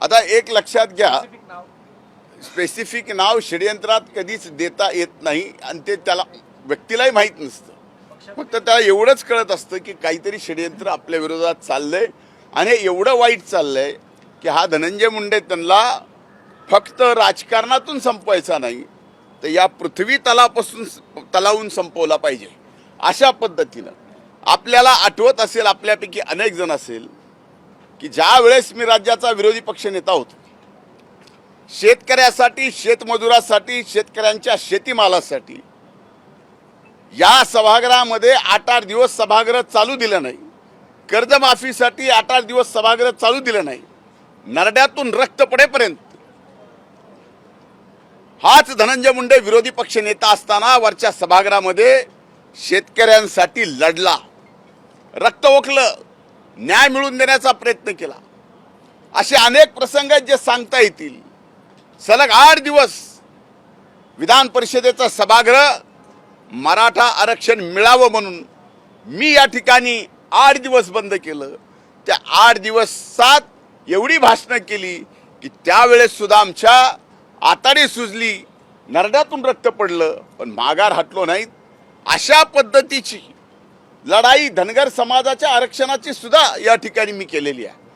आता एक लक्षात घ्या, स्पेसिफिक नाव षडयंत्रात कधीच देता येत नाही आणि ते त्याला व्यक्तीलाही माहीत नसतं. फक्त त्याला एवढंच कळत असतं की काहीतरी षडयंत्र आपल्या विरोधात चाललंय आणि हे एवढं वाईट चाललंय की हा धनंजय मुंडे त्यांना फक्त राजकारणातून संपवायचा नाही तर या पृथ्वी तलावून संपवला पाहिजे. अशा पद्धतीनं आपल्याला आठवत असेल, आपल्यापैकी अनेक जण असेल की ज्या वेळेस मी राज्याचा विरोधी पक्ष नेता होतो, शेतकऱ्यासाठी, शेतमजुरासाठी, शेतकऱ्यांच्या शेतीमालासाठी या सभागृहामध्ये 8-8 दिवस सभागृह चालू दिलं नाही. कर्जमाफीसाठी 8-8 दिवस सभागृह चालू दिलं नाही. नरड्यातून रक्त पडेपर्यंत हाच धनंजय मुंडे विरोधी पक्ष नेता असताना वरच्या सभागृहामध्ये शेतकऱ्यांसाठी लढला, रक्त ओकलं, न्याय मिळवून देण्याचा प्रयत्न केला. असे अनेक प्रसंग जे सांगता येतील. सलग 8 दिवस विधान परिषदेचा सभागृह मराठा आरक्षण मिळावं म्हणून मी या ठिकाणी 8 दिवस बंद केलं. त्या 8 दिवसात एवढी भाषणं केली की त्यावेळेस सुद्धा आमच्या आताडी सुजली, नरड्यातून रक्त पडलं, पण माघार हटलो नाहीत. अशा पद्धतीची लढाई धनगर समाजाच्या आरक्षणाची सुद्धा या ठिकाणी मी केलेली आहे.